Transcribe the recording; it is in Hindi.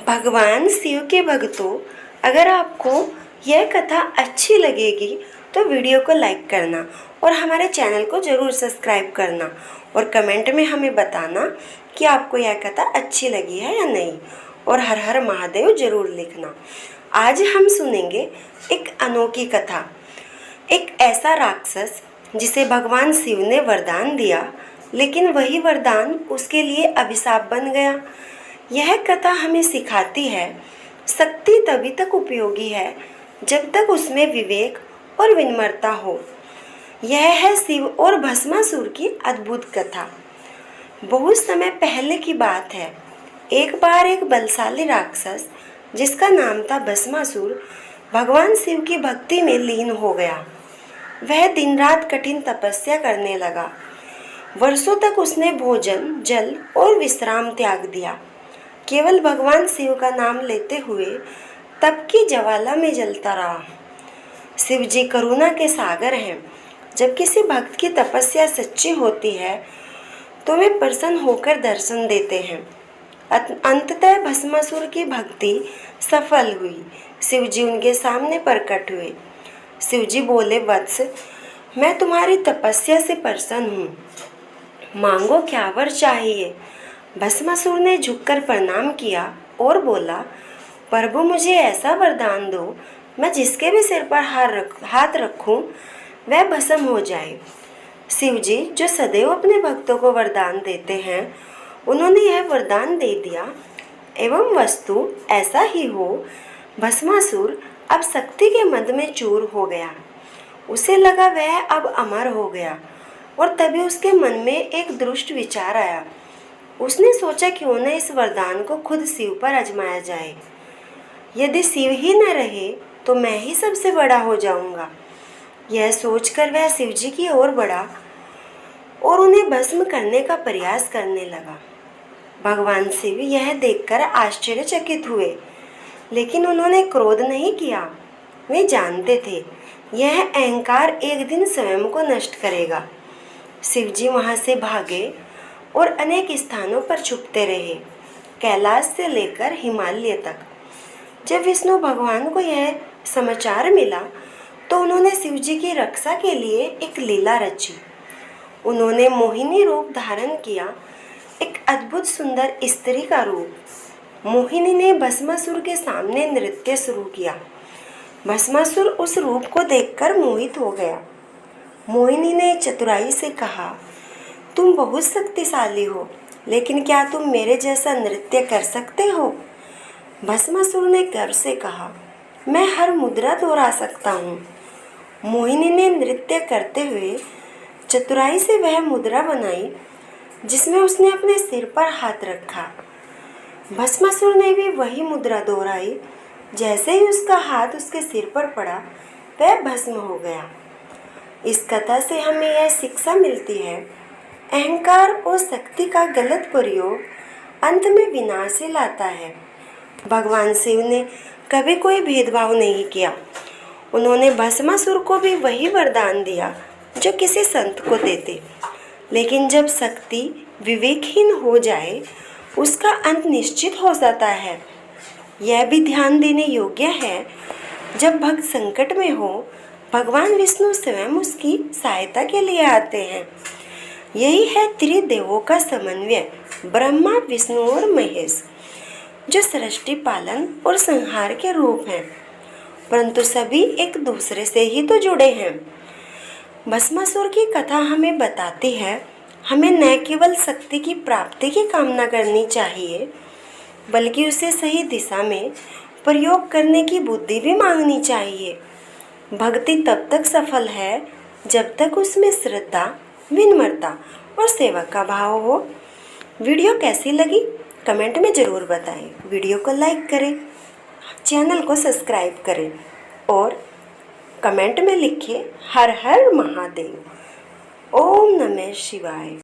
भगवान शिव के भक्तों, अगर आपको यह कथा अच्छी लगेगी तो वीडियो को लाइक करना और हमारे चैनल को ज़रूर सब्सक्राइब करना और कमेंट में हमें बताना कि आपको यह कथा अच्छी लगी है या नहीं, और हर हर महादेव ज़रूर लिखना। आज हम सुनेंगे एक अनोखी कथा। एक ऐसा राक्षस जिसे भगवान शिव ने वरदान दिया, लेकिन वही वरदान उसके लिए अभिशाप बन गया। यह कथा हमें सिखाती है, शक्ति तभी तक उपयोगी है जब तक उसमें विवेक और विनम्रता हो। यह है शिव और भस्मासुर की अद्भुत कथा। बहुत समय पहले की बात है। एक बार एक बलशाली राक्षस जिसका नाम था भस्मासुर भगवान शिव की भक्ति में लीन हो गया। वह दिन रात कठिन तपस्या करने लगा। वर्षों तक उसने भोजन, जल और विश्राम त्याग दिया। केवल भगवान शिव का नाम लेते हुए तप की ज्वाला में जलता रहा। शिव जी करुणा के सागर हैं। जब किसी भक्त की तपस्या सच्ची होती है तो वे प्रसन्न होकर दर्शन देते हैं। अंततः भस्मासुर की भक्ति सफल हुई। शिव जी उनके सामने प्रकट हुए। शिव जी बोले, वत्स, मैं तुम्हारी तपस्या से प्रसन्न हूँ, मांगो क्या वर चाहिए। भस्मासुर ने झुककर प्रणाम किया और बोला, प्रभु, मुझे ऐसा वरदान दो, मैं जिसके भी सिर पर हाथ रखूं वह भस्म हो जाए। शिव जी जो सदैव अपने भक्तों को वरदान देते हैं, उन्होंने यह वरदान दे दिया। एवं वस्तु ऐसा ही हो। भस्मासुर अब शक्ति के मद में चूर हो गया। उसे लगा वह अब अमर हो गया, और तभी उसके मन में एक दुष्ट विचार आया। उसने सोचा, क्यों न इस वरदान को खुद शिव पर आजमाया जाए। यदि शिव ही न रहे तो मैं ही सबसे बड़ा हो जाऊंगा। यह सोचकर वह शिव जी की ओर बढ़ा और उन्हें भस्म करने का प्रयास करने लगा। भगवान शिव यह देखकर आश्चर्यचकित हुए, लेकिन उन्होंने क्रोध नहीं किया। वे जानते थे यह अहंकार एक दिन स्वयं को नष्ट करेगा। शिव जी वहाँ से भागे और अनेक स्थानों पर छुपते रहे, कैलाश से लेकर हिमालय तक। जब विष्णु भगवान को यह समाचार मिला तो उन्होंने शिव जी की रक्षा के लिए एक लीला रची। उन्होंने मोहिनी रूप धारण किया, एक अद्भुत सुंदर स्त्री का रूप। मोहिनी ने भस्मासुर के सामने नृत्य शुरू किया। भस्मासुर उस रूप को देखकर मोहित हो गया। मोहिनी ने चतुराई से कहा, तुम बहुत शक्तिशाली हो, लेकिन क्या तुम मेरे जैसा नृत्य कर सकते हो? भस्मासुर ने गर्व से कहा, मैं हर मुद्रा दोहरा सकता हूँ। मोहिनी ने नृत्य करते हुए चतुराई से वह मुद्रा बनाई जिसमें उसने अपने सिर पर हाथ रखा। भस्मासुर ने भी वही मुद्रा दोहराई। जैसे ही उसका हाथ उसके सिर पर पड़ा, वह भस्म हो गया। इस कथा से हमें यह शिक्षा मिलती है, अहंकार और शक्ति का गलत प्रयोग अंत में विनाश ही लाता है। भगवान शिव ने कभी कोई भेदभाव नहीं किया। उन्होंने भस्मासुर को भी वही वरदान दिया जो किसी संत को देते। लेकिन जब शक्ति विवेकहीन हो जाए, उसका अंत निश्चित हो जाता है। यह भी ध्यान देने योग्य है, जब भक्त संकट में हो, भगवान विष्णु स्वयं उसकी सहायता के लिए आते हैं। यही है त्रिदेवों का समन्वय, ब्रह्मा, विष्णु और महेश, जो सृष्टि पालन और संहार के रूप हैं, परंतु सभी एक दूसरे से ही तो जुड़े हैं। भस्मासुर की कथा हमें बताती है, हमें न केवल शक्ति की प्राप्ति की कामना करनी चाहिए, बल्कि उसे सही दिशा में प्रयोग करने की बुद्धि भी मांगनी चाहिए। भक्ति तब तक सफल है जब तक उसमें श्रद्धा, विनम्रता और सेवा का भाव हो। वीडियो कैसी लगी कमेंट में ज़रूर बताएं। वीडियो को लाइक करें, चैनल को सब्सक्राइब करें और कमेंट में लिखें हर हर महादेव। ओम नमः शिवाय।